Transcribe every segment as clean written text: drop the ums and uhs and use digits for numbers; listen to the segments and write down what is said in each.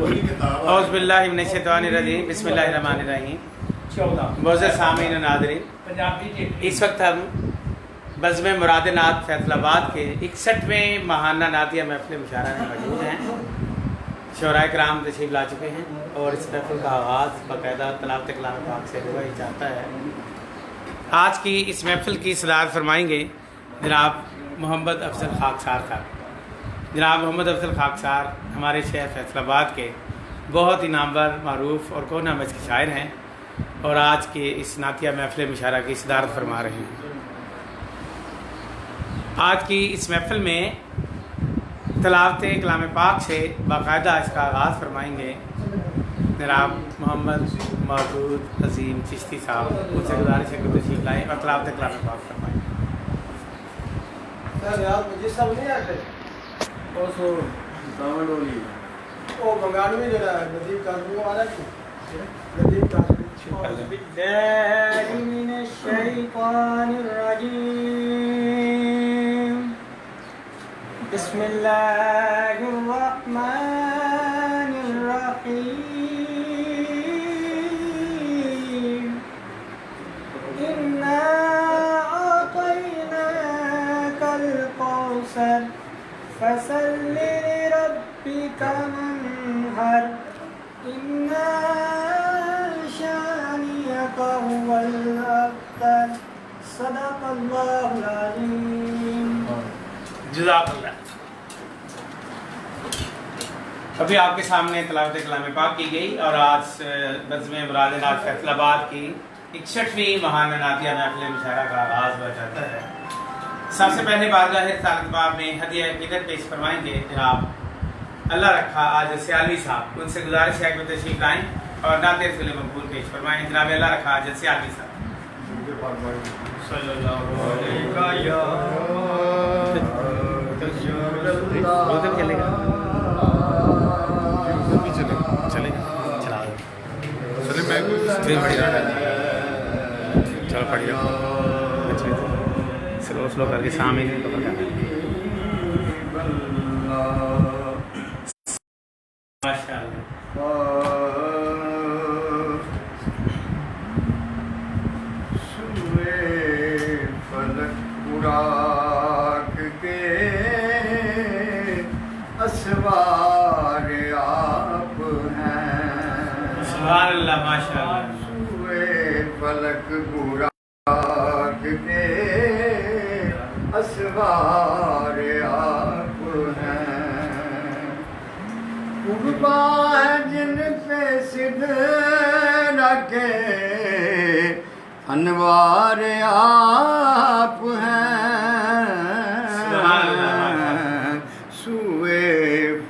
औज़ बिल्लाहि मिनश शैतानिर रजीम बिस्मिल्लाहिर रहमानिर रहीम। मोअज़्ज़ज़ सामीन व नाज़रीन, इस वक्त हम बज़्म मुराद नात फैसलाबाद के 61वें माहाना नातिया महफ़िल मुशारा में मौजूद हैं। शोराए कराम तशरीफ़ ला चुके हैं और इस महफ़िल का आगाज़ बाकायदा तलावत कलाम पाक से हुआ ही चाहता है। आज की इस महफ़िल की सदारत फरमाएंगे जनाब मोहम्मद अफजल खाकसार साहब। जनाब मोहम्मद अफजल खाकसार हमारे शहर फैसलाबाद के बहुत ही नामवर, मारूफ और कोना मच के शायर हैं और आज के इस नातिया महफ़िल मुशारा की सदारत फरमा रहे हैं। आज की इस महफ़िल में तलावत कलाम पाक से बाकायदा इसका आगाज़ फरमाएंगे जनाब मोहम्मद मौजूद अजीम चिश्ती साहब। उनसे गुजारिश है कि तशरीफ़ लाएँ और तलावत कलाम पाक फरमाएँ। ओ बंगाली में जरा नदीम कासमी वाला की नदीम कासमी बिल्लाहि मिनश शैतानिर रजीम बिस्मिल्लाहिर रहमानिर रहीम इन्ना आतैनाकल कौसर फसल्लि लिरब्बिका वन्हर इन्ना शानियका हुवल अब्तर सदक़ल्लाहुल अज़ीम। जज़ाकल्लाह। अभी आपके सामने तलावत कलाम पाक की गई और आज बज़्म मुराद नात फैसलाबाद की 61वीं महाना नातिया महफ़िल मुशारा का आगाज़ हुआ जाता है। सबसे पहले बारगाह सालतबाब में हदिया अक़ीदत पेश फरमाएंगे जनाब अल्लाह रखा आज सियालवी साहब। उनसे गुजारिश है कि तशरीफ़ लाएँ और नात रसूल मक़बूल पेश फरमाएँ। जनाब अल्लाह रखा आज सियालवी साहब। चलेगा चलो बढ़िया स्लो स्लो करके सामने असवार आप हैं। सुभान अल्लाह माशाअल्लाह। सूए फलक बुराक के असवार आप हैं। कुर्बा है जिन पे सिद्ध रखे अनवार आप हैं। सुभान अल्लाह।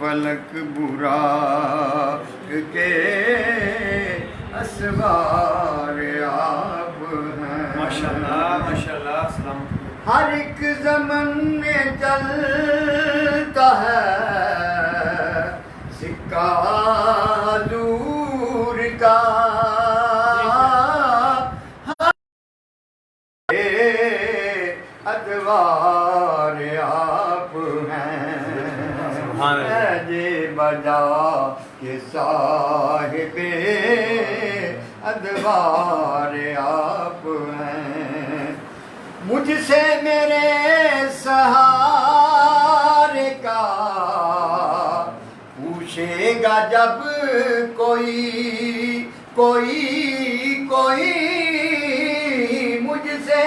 फलक बुराक के असवार आप हैं। माशाअल्लाह माशाअल्लाह। सलाम। हर एक ज़मन में चलता है सिक्का दूर का अदवार आप हैं। बजा के साहिबे अदवार आप हैं। मुझसे मेरे सहारे का पूछेगा जब कोई कोई कोई मुझसे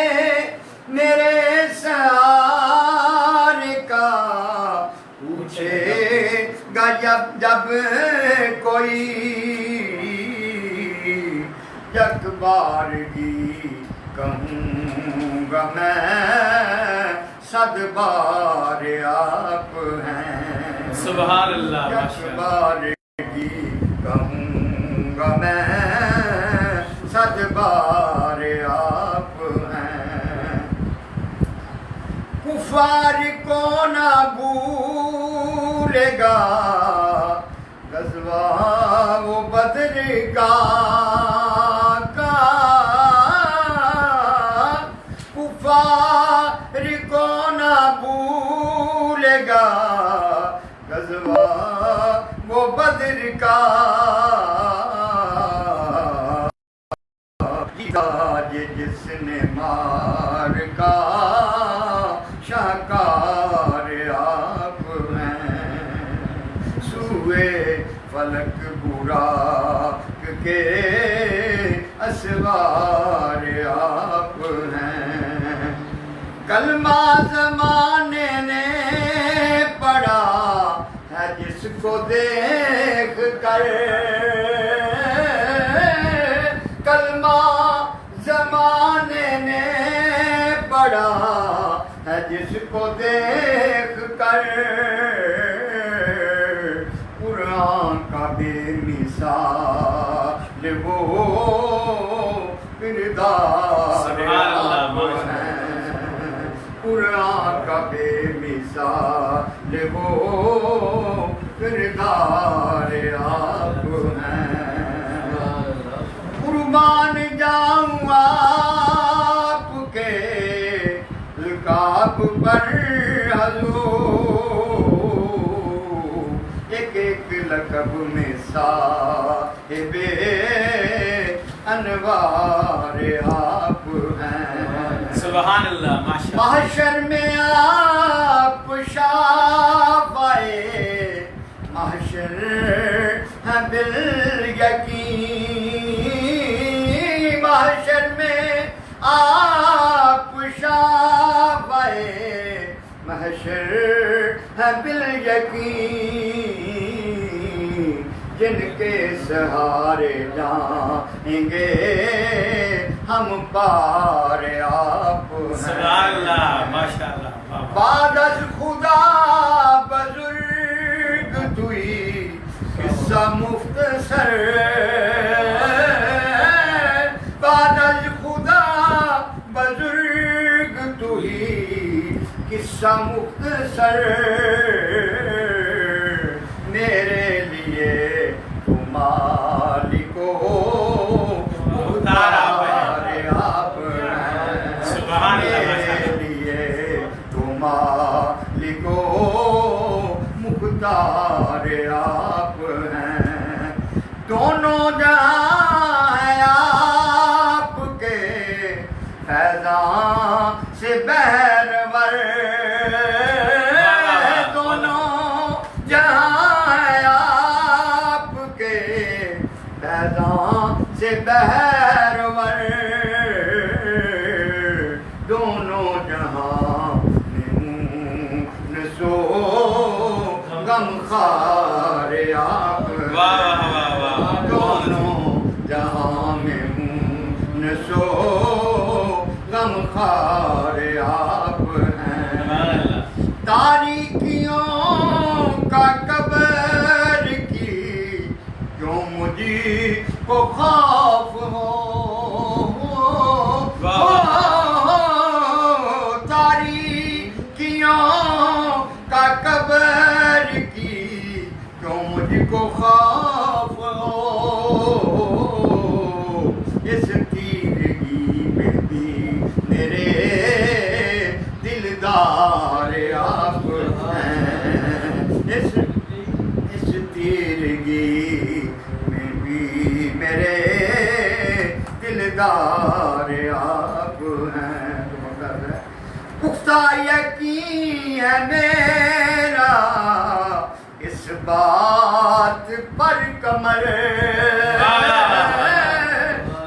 मेरे सहारे का पूछेगा जब कोई यकबार की कहूँगा मैं सद बार आप हैं। सुभान अल्लाह। यकबार की कहूँगा मैं सद बार आप हैं। कुफार को ना भूलेगा गज़वा वो बदर का कुफार को ना भूलेगा गज़वा वो बदर کا جس نے مار کا شاہکار آپ ہیں سوئے فلک براق کے اسوار آپ ہیں کلمہ زمانے نے پڑھا ہے جس کو دیکھ کر کلمہ زمانے نے پڑھا ہے جس کو دیکھ کر قرآن کا بے مثال وہ کردار آپ ہیں قرآن کا بے مثال وہ کردار آپ ہیں قربان جاؤں آپ کے القاب پر حضور ایک ایک لقب میں صاحب انوار آپ ہیں سبحان اللہ ماشاء اللہ محشر میں آپ شافعے محشر ہے بالیقین محشر میں آپ شافعے محشر ہے بالیقین جن کے سہارے جائیں گے ہم پار آپ سبحان اللہ ماشاء اللہ بعد از خدا بزرگ توئی قصہ مختصر بعد از خدا بزرگ توئی قصہ مختصر میرے لیے مالکو مختار آپ ہیں سبحان اللہ میرے لیے مالکو مختار آپ ہیں دونوں جہاں ہیں آپ کے فیضان سے بہرور دونوں جہاں ہیں آپ کے فیضان سے بہرور دونوں جہاں سو غم خار آپ دونوں جہاں میں سو غم خار آپ ہیں تاریکیوں کا قبر کی کیوں مجھے کو خوف ہو تاریکیوں کا قبر کی کیوں مجھ کو خوف ہو اس تیرگی میں بھی میرے دلدار آپ ہیں اس تیرگی میں بھی میرے دلدار آپ ہیں پختہ یقین ہے میرا اس بات پر کمر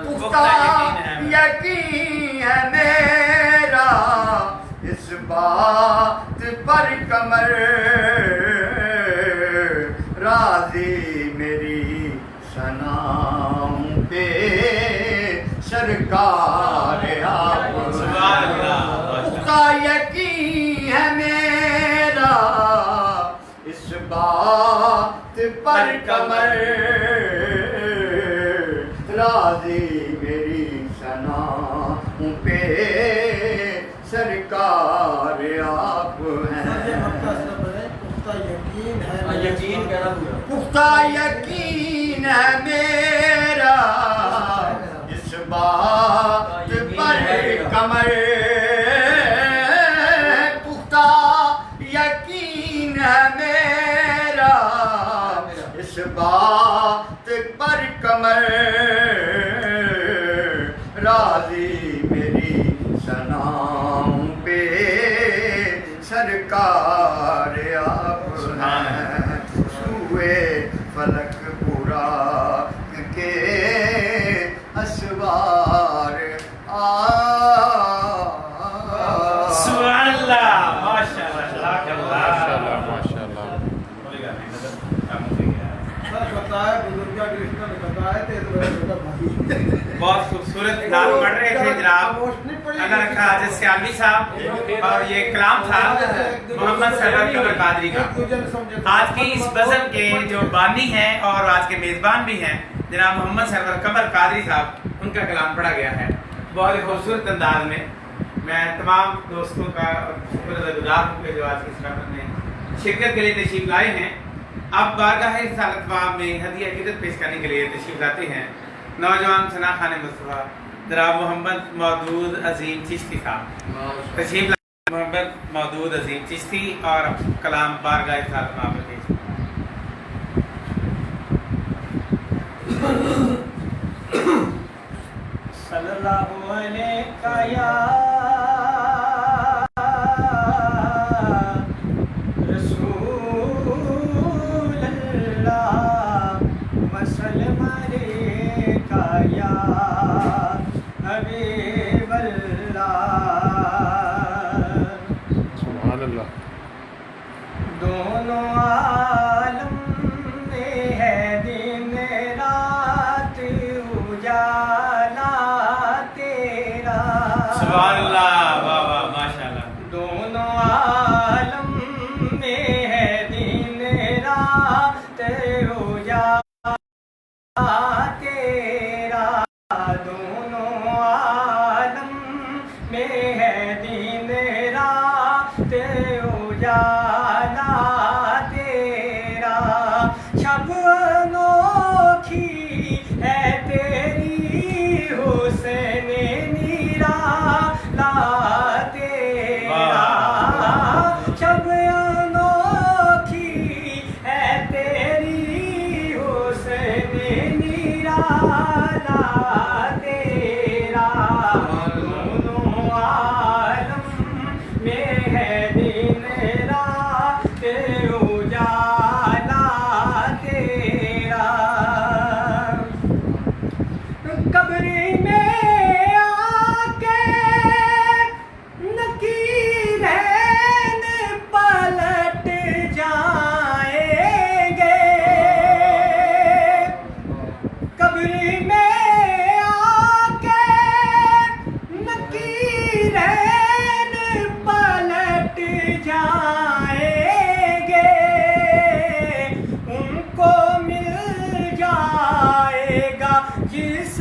پختہ یقین ہے میرا اس بات پر کمر راضی میری ثناؤں پہ سرکار آپ پختہ یقین ہے میرا اس بات پر کمر راضی میری ثناؤں پہ سرکار آپ ہیں پختہ یقین ہے میرا اس بات پر کمر پختہ یقین ہے میرا اس بات बात पर कमर राजी मेरी सनाम पे सरकार आप हैं सूए फलक पूरा के असवार सुभान अल्लाह, माशाअल्लाह, माशाअल्लाह माशाअल्लाह। सर बताया बुजुर्गा कृष्ण ने बताया थे तो मेरा छोटा भाई बहुत खूबसूरत नाम पढ़ रहे थे जनाब अल्लाह रखा हाजिर सियालवी साहब, और ये कलाम था मोहम्मद सरवर कमर कादरी का। आज की इस बज़म के जो बानी हैं और आज के मेज़बान भी हैं जनाब मोहम्मद सरवर कमर कादरी साहब, उनका कलाम पढ़ा गया है बहुत ही खूबसूरत अंदाज में। मैं तमाम दोस्तों का शुक्रगुजार हूँ कि जो आज की इस महफिल में शिरकत के लिए तशरीफ लाए हैं। अब बारगाह रिसालत में हदिया अक़ीदत पेश करने के लिए तशरीफ लाते हैं नौजवान सना खान मुस्तफ़ा जनाब मोहम्मद मौदूद अजीम चिश्ती साहब। तशरीफ लाए मोहम्मद मौदूद अजीम चिश्ती और कलाम बारगाह रिसालत में पेश। सल्लल्लाहु अलैहि या रसूल अल्लाह वसल्लम अलैका या हबीब अल्लाह। सुभान अल्लाह। दोनों आलम में है दिन रात उजाला तेरा। सुभान अल्लाह, वाह वाह, माशाअल्लाह। दोनों आलम में है दिन रात उजाला तेरा। दोनों आलम में है दिन रात उजाला तेरा। शब अनोखी है तेरी हुस्न निराला तेरा। शब अनोखी है तेरी हुस्न निराला तेरा। दोनों आलम में है दिन रात उजाला तेरा। कब्री में आके नकीरैन पलट जाएंगे। कब्री में आके नकीरैन पलट जाएंगे। उनको मिल जाएगा जिस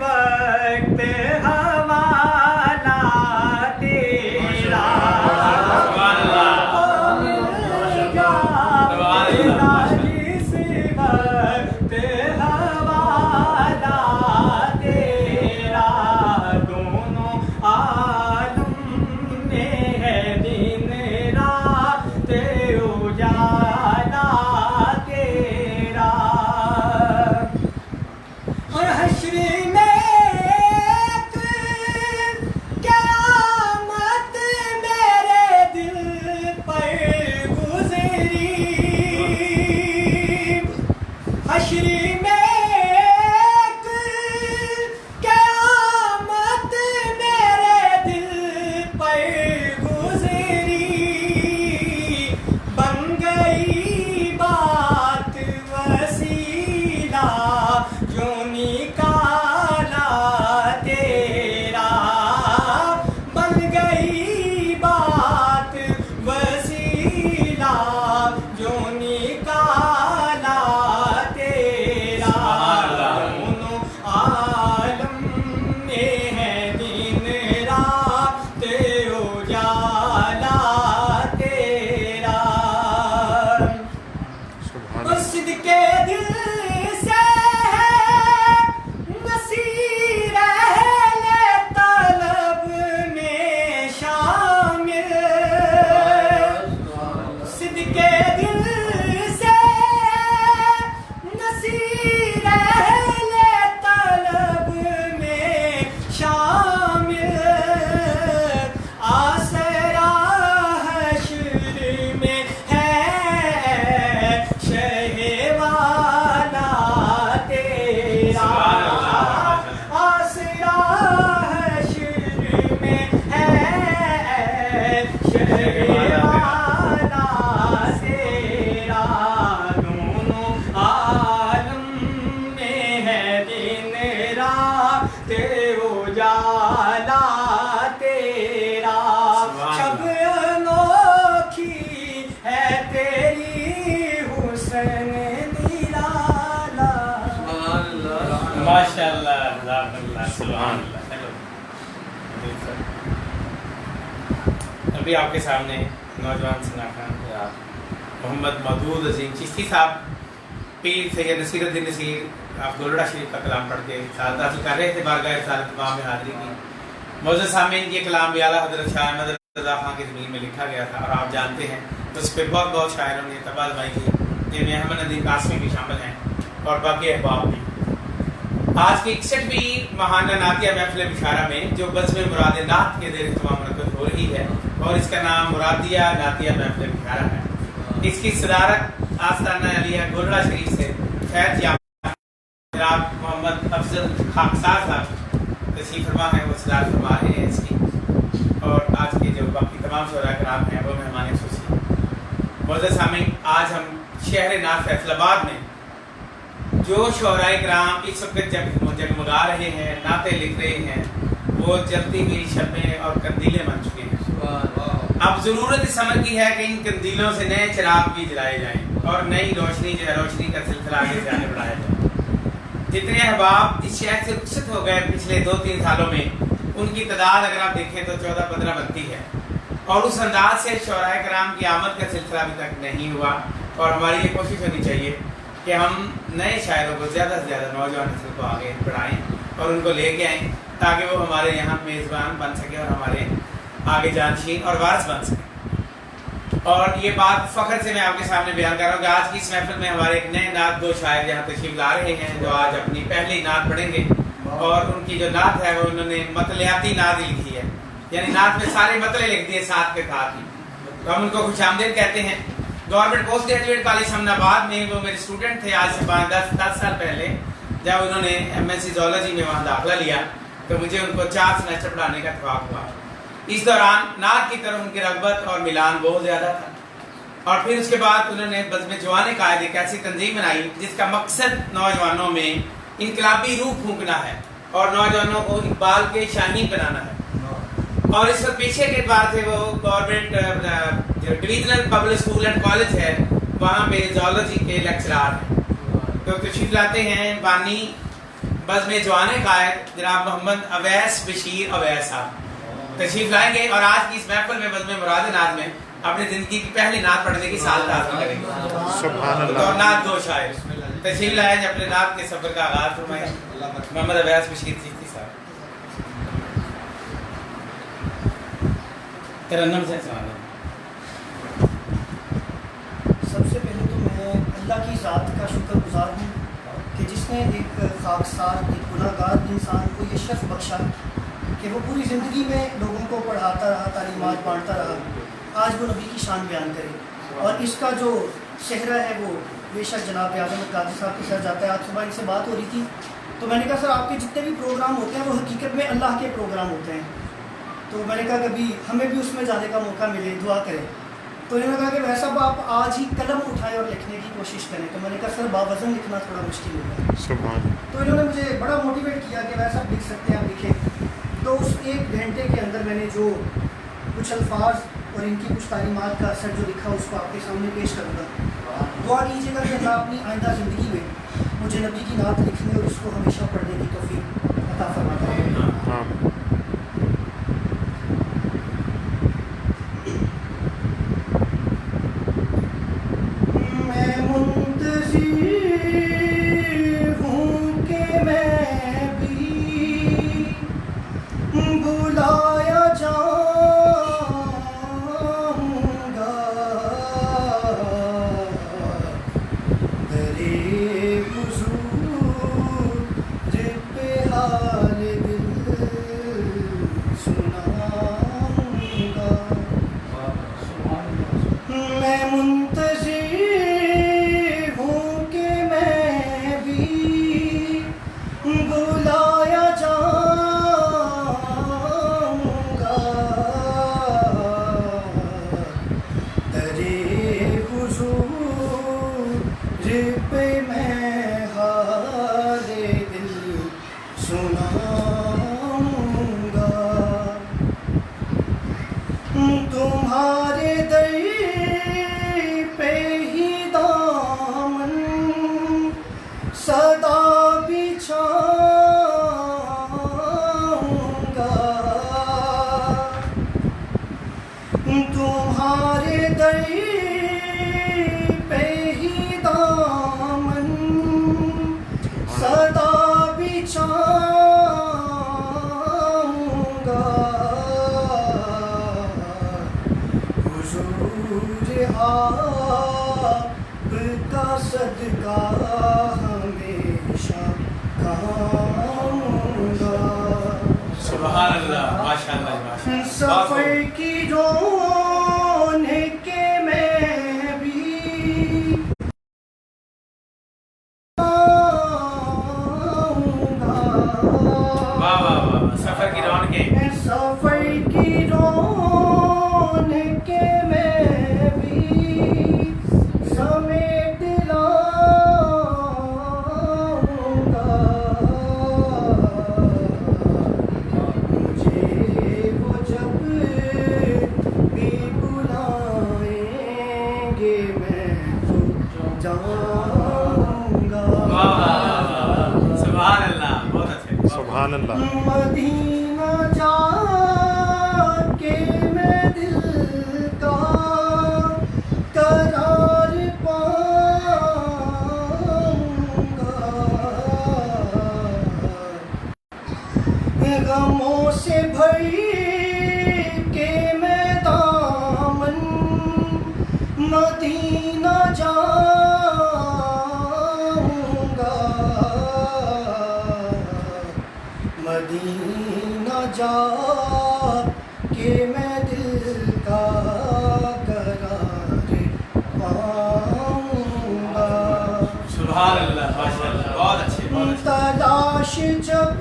वक्त हवाला तेरा। सुभान अल्लाह। उनको मिल जाएगा जिस वक्त हवाला तेरा। दोनों आलम में है दिन रात उजाला तेरा। और हश्र रहले तलब में शामिल, आसरा हश्र में है शहवाला तेरा, आसरा हश्र में है शहवाला तेरा, दोनों आलम में है दिन रात उजाला तेरा, शब अनोखी है तेरी हुस्न निराला। माशाअल्लाह, जज़ाकल्लाह, सुभान अल्लाह। हेलो। अभी आपके सामने नौजवान सनाखान मोहम्मद मदूद अजीम चिश्ती साहब पीर सैयद नसीरुद्दीन नसीर आप गोलड़ा शरीफ का कलाम पढ़ के साथ हासिल कर रहे थे, बारगाह रिसालत तमाम में हाजिरी की। मौजूद सामने ये कलाम भी आला हज़रत शाह अहमद रज़ा खान की ज़मीन में लिखा गया था और आप जानते हैं उस पर बहुत बहुत शायरों ने तबादमाई की, जिनमें अहमद नदीम कासमी भी शामिल हैं और बाकी अहबाब भी। आज की 61वीं महाना नातिया महफिल बिशारा में जो बज़्म मुराद नात के ज़ेर इत्माम मुनक़्क़िद हो रही है और इसका नाम मुरादिया नातिया महफिल बिशारा है। इसकी सदारत आस्ताना अलिया गोलड़ा शरीफ से फैज़ याफ्ता जनाब मोहम्मद अफजल खाकसार साहब तशरीफ़ फरमा है, वो सदारत फरमा रहे हैं इसकी, और आज के जो बाकी तमाम शोरा कराम हैं वो मेहमान ख़ुशी। मौजूद सामीन, आज हम शहर नात फैसलाबाद में जो शोराए कराम इस वक्त जगमगा रहे हैं, नाते लिख रहे हैं, वो जलती हुई शमें और कंदीलें बन चुके हैं। अब ज़रूरत इस अमर की है कि इन कंदीलों से नए चिराग भी जलाए जाएं और नई रोशनी जो है रोशनी का सिलसिला आगे से आगे बढ़ाया जाए। जितने अहबाब इस शहर से रुखसत हो गए पिछले 2-3 सालों में, उनकी तादाद अगर आप देखें तो 14-15 बनती है, और उस अंदाज से शोराए कराम की आमद का सिलसिला अभी तक नहीं हुआ। और हमारी ये कोशिश होनी चाहिए कि हम नए शायरों को ज़्यादा से ज़्यादा नौजवान नस्ल को आगे बढ़ाएं और उनको लेके आएँ ताकि वो हमारे यहाँ मेज़बान बन सके और हमारे आगे जानशीन और वारिस बन सके। और ये बात फ़ख्र से मैं आपके सामने बयान कर रहा हूँ कि आज की इस महफिल में हमारे एक नए नात 2 शायर यहाँ तशरीफ़ ला रहे हैं जो आज अपनी पहली नात पढ़ेंगे, और उनकी जो नात है वो उन्होंने मतलियाती नात लिखी है, यानी नात में सारे मतले लिख दिए साथ के साथ ही, तो हम उनको खुशामदीद कहते हैं। Government post graduate college Humnabad में वो मेरे स्टूडेंट थे आज से 10 साल पहले, जब उन्होंने MSc ज़ूलॉजी में वहाँ दाखिला लिया तो मुझे उनको 4 सेमेस्टर पढ़ाने का इत्तेफाक हुआ। इस दौरान नात की तरफ उनकी रग़बत और मिलान बहुत ज़्यादा था, और फिर उसके बाद उन्होंने बज़्म जवान कायद एक ऐसी तंजीम बनाई जिसका मकसद नौजवानों में इनकलाबी रूह फूंकना है और नौजवानों को इकबाल के शाहीन बनाना है। और इस वक्त पीछे के एतबार से वो गवर्नमेंट जो divisional public school and college है वहाँ पे ज़ूलॉजी के लेक्चरार हैं, तो तशरीफ़ लाते हैं बानी बज़्म जवान कायद जनाब मोहम्मद अवैस बशीर अवैस साहब तशरीफ़ लाएंगे और आज की इस महफिल में बज़्म मुराद नात में अपनी ज़िंदगी की पहली नात पढ़ने की साल हासिल करेंगे। सुभान अल्लाह। तो नात 2 शायर तशरीफ़ लाएं, अपने नात के सफ़र का आगाज़ फरमाएं। मोहम्मद अवैस बशीर चिश्ती साहब। तरन्नुम से सवाल है। सबसे पहले तो मैं अल्लाह की ज़ात का शुक्रगुज़ार हूँ कि जिसने एक खाकसार एक गुनाहगार इंसान को ये शर्फ बख्शा कि वो पूरी ज़िंदगी में लोगों को पढ़ाता रहा, तालीमात बांटता रहा, आज वो नबी की शान बयान करे। और इसका जो सेहरा है वो बेशक जनाब आज़म कादी साहब के साथ जाता है। आज सुबह इनसे बात हो रही थी तो मैंने कहा सर आपके जितने भी प्रोग्राम होते हैं वो हकीकत में अल्लाह के प्रोग्राम होते हैं, तो मैंने कहा कभी हमें भी उसमें जाने का मौका मिले, दुआ करें। तो इन्होंने कहा कि वैसा आप आज ही कलम उठाएं और लिखने की कोशिश करें। तो मैंने कहा सर बावज़न लिखना थोड़ा मुश्किल होगा। सुभान। तो इन्होंने मुझे बड़ा मोटिवेट किया कि वैसा आप लिख सकते हैं, आप लिखें। तो उस 1 घंटे के अंदर मैंने जो कुछ अल्फाज और इनकी कुछ तालीमात का असर जो लिखा उसको आपके सामने पेश करूँगा। दुआ कीजिएगा कि अल्लाह अपनी आइंदा ज़िंदगी में मुझे नबी की नात लिखने और उसको हमेशा पढ़ने की तौफीक अता फरमाता है। हाँ। मैं मुंतज़िर हूँ कि मैं भी बुलाया जाऊँगा दरे हुज़ूर सदा बिछाऊंगा तुम्हारे दर पे ही दामन, सदा बिछाऊंगा हुजूर आपका सदका हमेशा खाऊंगा। सुभान अल्लाह, माशाअल्लाह, माशाअल्लाह। सफर की रौनक में भी आऊंगा। वाह वाह वाह, सफर की रौनकें। सफर की रौनक में भी समेट लाऊंगा। मुझे वो जब भी बुलाएंगे मैं तो जाऊंगा। वाह वाह वाह, सुभान अल्लाह, बहुत अच्छे। सुभान अल्लाह। मदीना जाके मैं दिल का करार पाऊंगा। गमों से भर के मैं दामन मदीना जाऊंगा। मदीना जा के मैं दिल का करार पाऊंगा। सुभान अल्लाह, माशाअल्लाह, बहुत अच्छे, बहुत अच्छे। तलाश जब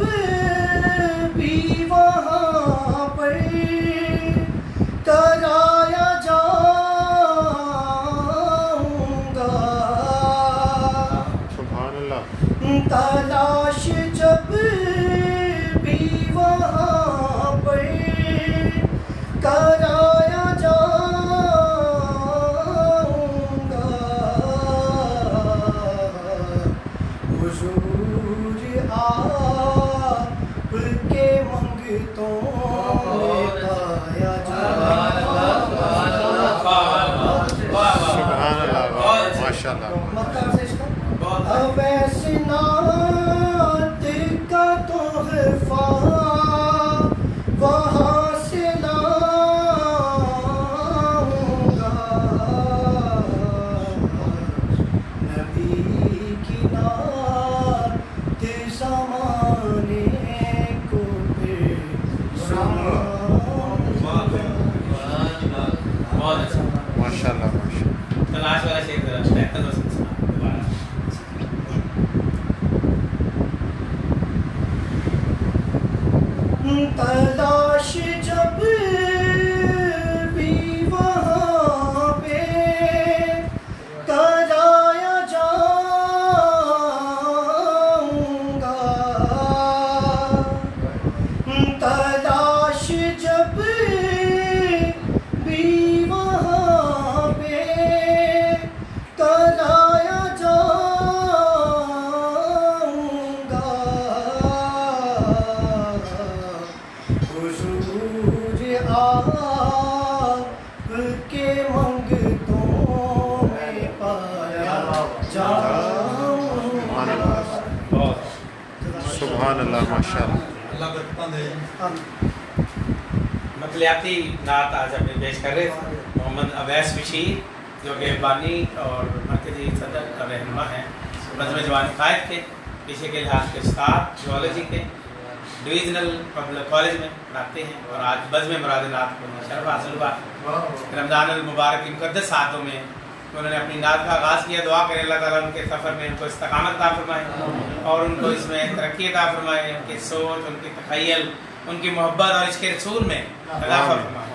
भी वहाँ पर कराया जाऊंगा। सुभान अल्लाह। तलाश जब भी वहाँ पर कराया जाऊंगा। हुजूर आपके मंगतों में पाया जाऊंगा। सुभान अल्लाह, माशाअल्लाह। मक्का से इसका बहुत अवैसे नात का तोहफा वहाँ से लाऊंगा। नबी की नात ज़माने को फिर सुनाऊंगा। बहुत अच्छा। माशाअल्लाह, माशाअल्लाह। तलाश वाला शेर जरा बेहतर हो सकता है दोबारा। तलाश जब भी वहाँ पे कराया जाऊंगा। तलाश जब भी वहाँ पे कराया जाऊंगा। हुजूर आपके मंगतों में पाया जाऊंगा। बहुत सुभान अल्लाह, माशाअल्लाह। मकलियाती नात आज हम पेश कर रहे थे। मोहम्मद अवैस बशीर जो कि बानी और मरकजी सदर और रहनुमा हैं, बज़्म जवान कायद के, पेशे के लिहाज के उस्ताद जूलॉजी के डिविजनल पब्लिक कॉलेज में पढ़ाते हैं। और आज बज़्म मुराद नात को शरफ हासिल हुआ। रमज़ान अल मुबारक के मुक़द्दस सातों में उन्होंने अपनी नात का आगाज़ किया। दुआ करें अल्लाह ताला उनके सफ़र में उनको इस्तकामत अता फरमाए और उनको इसमें तरक्की अता फरमाए। उनकी सोच, उनकी तख़य्युल, उनकी मोहब्बत और इश्क़ रसूल में इज़ाफ़ा फरमाए।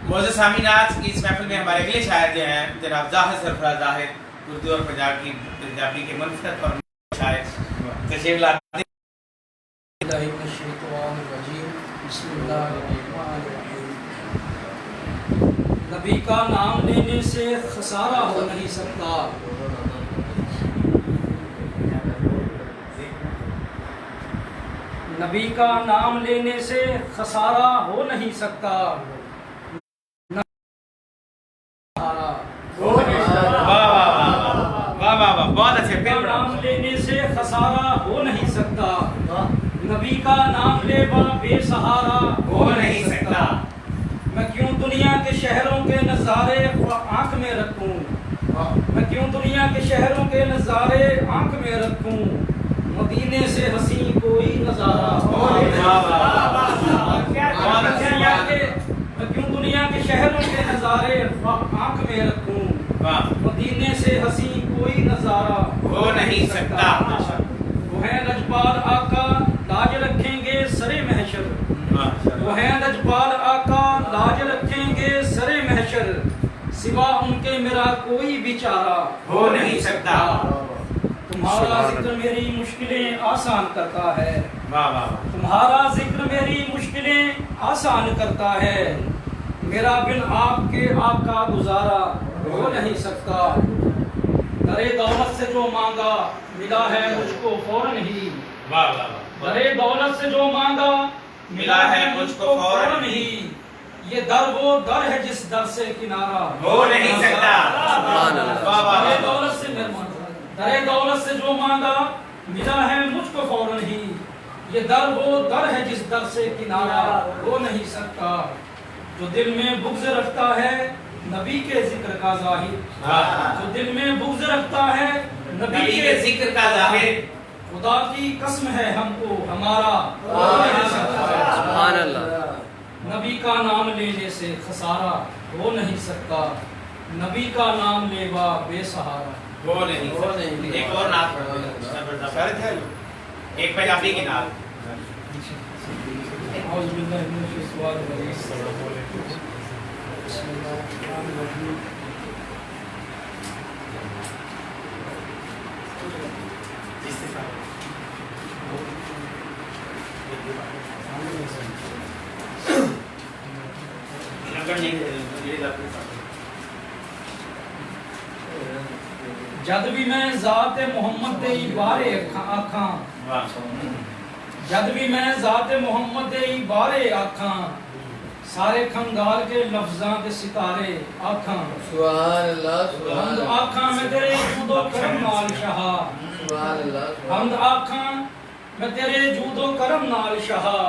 मोअज़्ज़िज़ सामीन, आज की इस महफ़िल में हमारे अगले शायर जो हैं जनाब ज़ाहिद सरफराज ज़ाहिद, उर्दू और पंजाबी के मुनफ़रद और शायर तशरीफ़ लाते हैं। नबी का नाम लेने से खसारा हो नहीं सकता, نبی کا نام لینے سے خسارہ ہو نہیں سکتا. بہت اچھے. نبی کا نام لینے سے خسارہ ہو نہیں سکتا. نبی کا نام لے با بے سہارا ہو نہیں سکتا. میں کیوں دنیا کے شہروں کے نظارے آنکھ میں رکھوں. میں کیوں دنیا کے شہروں کے نظارے آنکھ میں رکھوں. مدینے سے حسین کوئی نظارہ ہو نہیں سکتا. میں کیوں دنیا کے شہروں کے نظارے آنکھ میں رکھوں. مدینے سے حسین کوئی نظارہ ہو نہیں سکتا. وہ ہیں لجپال آقا لاج رکھیں گے سرے محشر. وہ ہیں لجپال آقا لاج رکھیں گے سرے محشر. سوا ان کے میرا کوئی بھی چارہ ہو نہیں سکتا. تمہارا ذکر میری مشکلیں آسان کرتا ہے. واہ واہ. تمہارا ذکر میری مشکلیں آسان کرتا ہے. میرا بن آپ کے آقا گزارا ہو نہیں سکتا. درے دولت سے جو مانگا ملا ہے مجھ کو فوراً ہی. واہ واہ. درے دولت سے جو مانگا ملا ہے مجھ کو فوراً ہی. یہ در وہ در ہے جس در سے کنارہ ہو نہیں سکتا. واہ واہ. درے دولت سے درے دولت سے جو مانگا ملا ہے مجھ کو فوراً ہی. یہ در وہ در ہے جس در سے کنارہ ہو نہیں سکتا. جو دل میں بغض رکھتا ہے نبی کے ذکر کا ظاہر. جو دل میں بغض رکھتا ہے نبی کے ذکر کا ظاہر. خدا کی قسم ہے ہم کو ہمارا ہو نہیں سکتا. سبحان اللہ. نبی کا نام لینے سے خسارہ ہو نہیں سکتا. نبی کا نام لیوا بے سہارا ہو نہیں سکتا. ایک اور نعت پڑھ دو. ایک پنجابی کی نعت. اعوذ باللہ من الشیطان الرجیم. بسم اللہ الرحمن الرحیم. جد بھی میں ذات محمد دے بارے آکھاں. جد بھی میں ذات محمد دے بارے آکھاں. سارے کھنگال کے لفظاں دے ستارے آکھاں. سبحان اللہ. حمد آکھاں میں تیرے جود و کرم نال شہا. سبحان اللہ. حمد آکھاں میں تیرے جود و کرم نال شہا.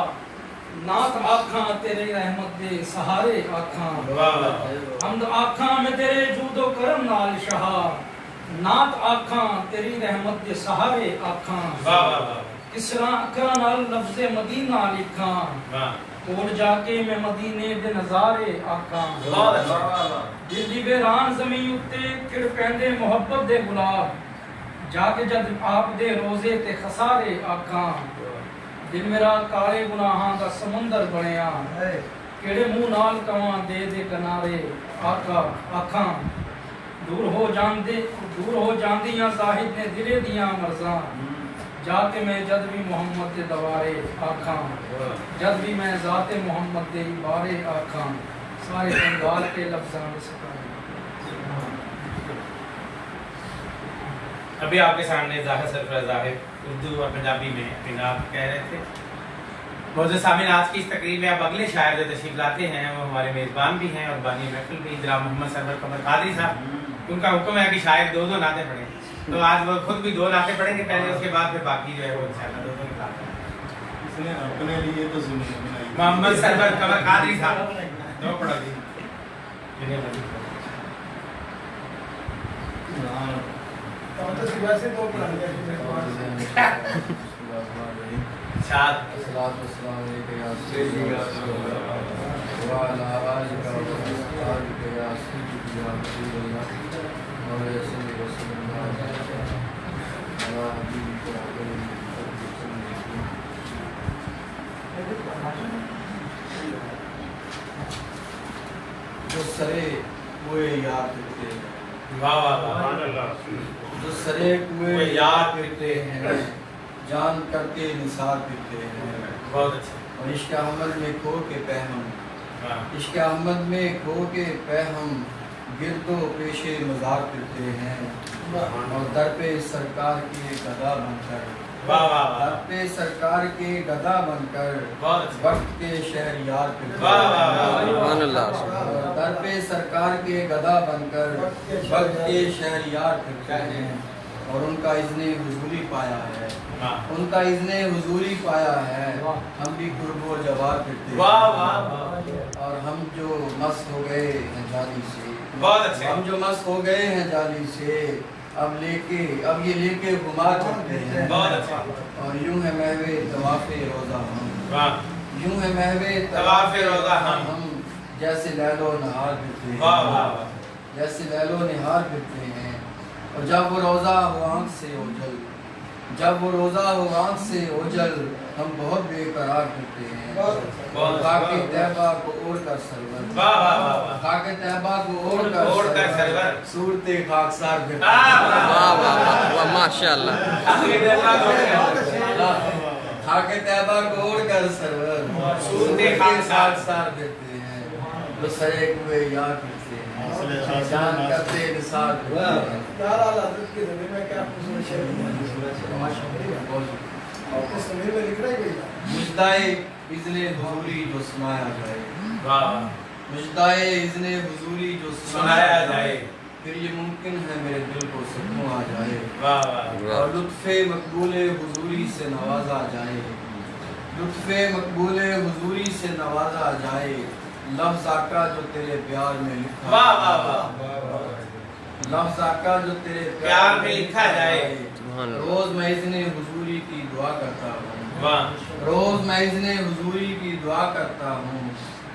نعت آکھاں تیرے رحمت دے سہارے آکھاں. حمد آکھاں میں تیرے جود و کرم نال شہا. نعت آکھاں تیری رحمت دے سہارے آکھاں. کس طرح نال لفظ مدینہ لکھاں. کوڑ جا کے میں مدینے دے نظارے آکھاں. دل دی ویران زمین اتے کھڑ پیندے محبت دے گلاب. جا کے جد آپ دے روزے تے خسارے آکھاں. دل میرا کالے گناہاں دا سمندر بنیا. کیڑے منہ نال کواں دے دے کنارے آکھاں. دور ہو جاندیاں زاہد نے دلے دیاں مرزاں. جا کے میں جد بھی محمد دے دوارے آکھاں. جد بھی میں ذات محمد دے بارے آکھاں. سارے بنگال کے لفظاں میں سکھائیں. ابھی آپ کے سامنے ظاہر سرفراز ظاہر اردو اور پنجابی میں اپنی نعت کہہ رہے تھے. موضوع سامعین آج کی اس تقریب میں اب اگلے شاعر جو تشریف لاتے ہیں وہ ہمارے میزبان بھی ہیں اور بانی محفل بھی جناب محمد سرور قمر قادری صاحب. ان کا حکم ہے کہ شاعر دو نعتیں پڑھیں. تو آج وہ خود بھی 2 نعتیں پڑھیں گے پہلے, اس کے بعد پھر باقی جو ہے وہ انشاءاللہ 2 نعتیں. اپنے لیے تو محمد سرور قمر قادری صاحب 2 پڑھا دی. ویسے تو پڑھا دیا. شاد الصلاۃ والسلام علیکم یا سیدی وعلی آلک وصحبہ یا سیدی یا رسول اللہ مولا صلی رسول اللہ علی حبیبک جو سرے کوئے یاد کرتے ہیں. واہ واہ واہ. جو سرے کوئے یاد کرتے ہیں جان کرتے نثار کرتے ہیں. بہت اچھا. اور عشق احمد میں کھو کے پہم عشق احمد میں کھو کے پہم گرد و پیش مزار کرتے ہیں. اور در پہ سرکار کی ایک ادا بن کر वाह वाह वाह दर पे सरकार के गदा बनकर बहुत अच्छे वक्त के शहरियार फिरते वाह वाह वाह हैं। दर पे सरकार के गदा बनकर वक्त के शहरियार फिरते हैं और उनका इज़्ने हुजूरी पाया है, वाह उनका इज़्ने हुजूरी पाया है, हम भी कुर्बो जवार फिरते वाह हैं। वाह वाह और हम जो मस्त हो गए हैं जाली से, बहुत अच्छे हम जो मस्त हो गए हैं जाली से, अब ये लेके घुमा करते हैं। बहुत अच्छे और यूं है महवे तवाफ़े रोज़ा हम, वाह यूं है महवे तवाफ़े रोज़ा हम, जैसे लैलो नहार फिरते हैं, वाह वाह वाह जैसे लैलो नहार फिरते हैं। और जब वो रोज़ा हो आँख से ओझल, जब वो रोज़ा हो आँख से ओझल, हम बहुत बेकरार फिरते हैं। खाके तैबा को ओढ़ कर सरवर, वाह वाह वाह वाह खाके तैबा को ओढ़ ओढ़ कर कर सरवर, सूरते खाकसार फिरते वाह हैं। वाह माशाल्लाह। खाके तैबा को ओढ़ कर सरवर, सूरते खाकसार फिरते हैं। जो सजे हुए यार फिरते हैं, जान करते निसार फिरते हैं। यार आला हजरत के ज़मीन में क्या खूबसूरत शेर है। और इस ज़मीन में लिख रहा है कोई मुजदाए इज़्ने हुजूरी जो सुनाया जाए, वाह मुजदाए इज़्ने हुजूरी जो सुनाया जाए, फिर ये मुमकिन है मेरे दिल को सुकून आ जाए। वाह वाह और लुत्फ़े मकबूले हुजूरी से नवाजा जाए, लुत्फ़े मकबूले हुजूरी से नवाजा जाए। लफ्ज़ आका जो तेरे प्यार में लिखा, वाह वाह वाह लफ्ज़ आका जो तेरे प्यार में लिखा जाए। रोज़ मैं इज़्ने हुजूरी की दुआ करता हूँ, वाह रोज़ मैं इज़्ने हुजूरी की दुआ करता हूँ।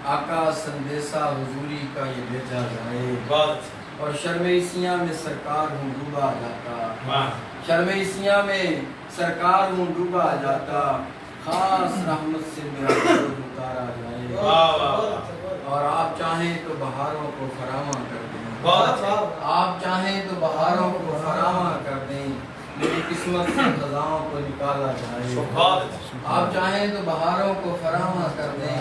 आका संदेशा हुजूरी का ये भेजा जाए। बहुत और शर्मेसियाँ में सरकार हूँ डूबा जाता, वाह शर्मेसियाँ में सरकार हूँ डूबा जाता। खास रहमत से मेरा दिल उतारा जाए। वाह वाह और आप चाहें तो बहारों को फरामा कर दें, बहुत आप चाहें तो बहारों को फरामा कर दें। मेरी किस्मत से खजाओं को निकाला जाए। बहुत आप चाहें तो बहारों को फरामा कर दें,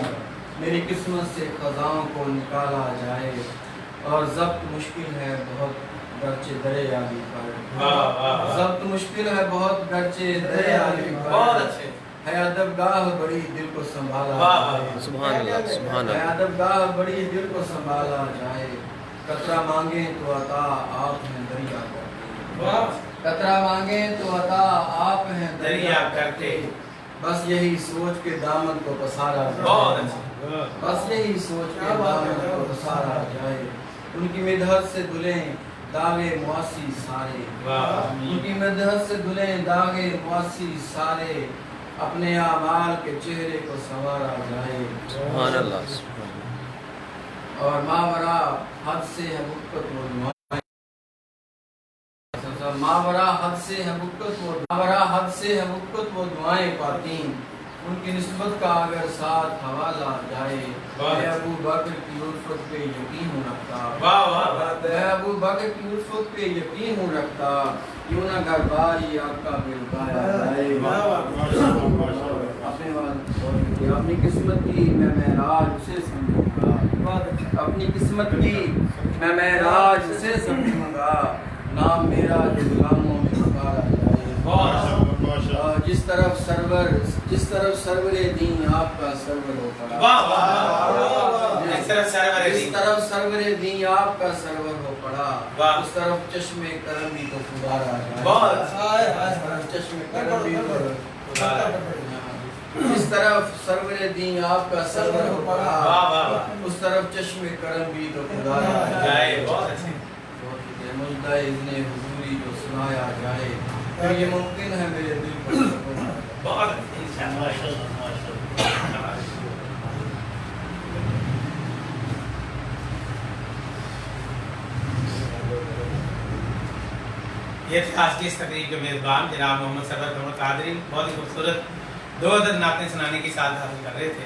मेरी किस्मत से खजाओं को निकाला जाए। और ज़ब्त मुश्किल है बहुत गर्चे दरे आली पर, वाह वाह ज़ब्त मुश्किल है बहुत गर्चे दरे आली बहुत पर। अच्छे है अदबगाह बड़ी दिल को संभाला वाह जाए। सुभान अल्लाह, सुभान है अल्लाह। अदबगाह बड़ी दिल को संभाला जाए। कतरा मांगे तो अता आप हैं दरिया करते, वाह कतरा मांगे तो अता आप हैं दरिया करते। बस यही सोच के दामन को पसारा बहुत जाए, अच्छे बस यही सोच के दामन को पसारा जाए। उनकी मिदहत से धुलें दागे मुआसी सारे, वाह उनकी मिदहत से धुलें दागे मुआसी सारे। अपने आमाल के चेहरे को संवारा जाए। सुभान अल्लाह, सुभान अल्लाह। और मावरा हद से है मुक्कत वो दुआएं, मावरा हद से है मुक्कत वो, मावरा हद से है मुक्कत वो दुआएं पाती। उनकी निस्बत का अगर साथ हवाला जाए, मैं अबू बकर की उल्फत पे यकीन रखता, वाह वाह मैं अबू बकर की उल्फत पे यकीन रखता। क्यों ना घर बारी आपका बिलगाया जाए। अपनी किस्मत की मैं महराज उसे समझूंगा, अपनी किस्मत की मैं महराज उसे समझूंगा। नाम मेरा जो गुलामों में पुकारा जाए। जिस तरफ सरवरे दीन आपका सरवर हो पड़ा, वाह वाह जिस तरफ सरवरे जिस दीन, तरफ सरवरे दीन आपका सरवर हो पड़ा, वाह। उस तरफ चश्मे करम भी तो पुकारा जाए। बहुत चश्मे करम भी तो जिस तरफ सरवरे दीन आपका सरवर हो पड़ा, वाह वाह उस तरफ चश्मे करम भी तो पुकारा जाए। जाए। बहुत अच्छे मुजदा इज़्ने हुजूरी जो सुनाया जाए, तो ये मुमकिन है मेरे दिल को सुकून आ जाए। बहुत अच्छे इंशाअल्लाह। ये थे आज की इस तकरीब के मेज़बान जनाब मोहम्मद सफर कमर कादरी। बहुत ही खूबसूरत 2 अदद नातें सुनाने की साथ हासिल कर रहे थे।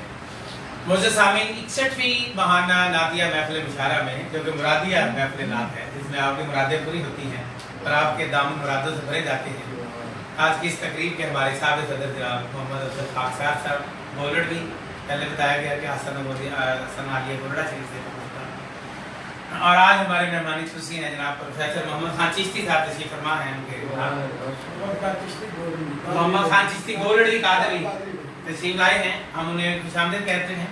मुझे सामीन 61वीं महाना नातिया महफिल मुशारा में, जो कि मुरादिया महफिल नात है, जिसमें आपकी मुरादें पूरी होती हैं और आपके दामन मुरादों से भरे जाते हैं। आज की इस तकरीब के हमारे साबिक़ सदर जनाब मोहम्मद अफजल खाकसार साहब बोलड भी पहले बताया गया कि हसन आलिया बोलड़ा शरीफ से اور آج ہمارے مہمانی خصوصی ہیں جناب پروفیسر محمد خان چشتی صاحب تشریف فرما ہیں ان کے محمد خان چشتی گولڑی قادری تشریف لائے ہیں، ہم انہیں خوش آمدید کہتے ہیں۔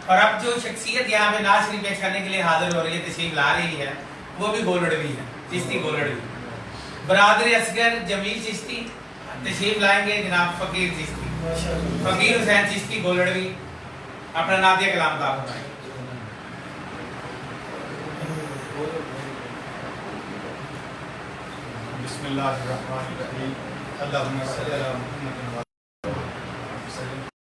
اور اب جو شخصیت یہاں پہ نعت شریف پیش کرنے کے لیے حاضر ہو رہی ہے، تشریف لا رہی ہے، وہ بھی گولڑوی ہے، چشتی گولڑوی۔ برادر اصغر جمیل چشتی تشریف لائیں گے، جناب فقیر چشتی، فقیر حسین چشتی گولڑوی اپنا نعتیہ کلام کا فرمائیں۔ بسم اللہ الرحمن الرحیم اللہم صلی علی محمد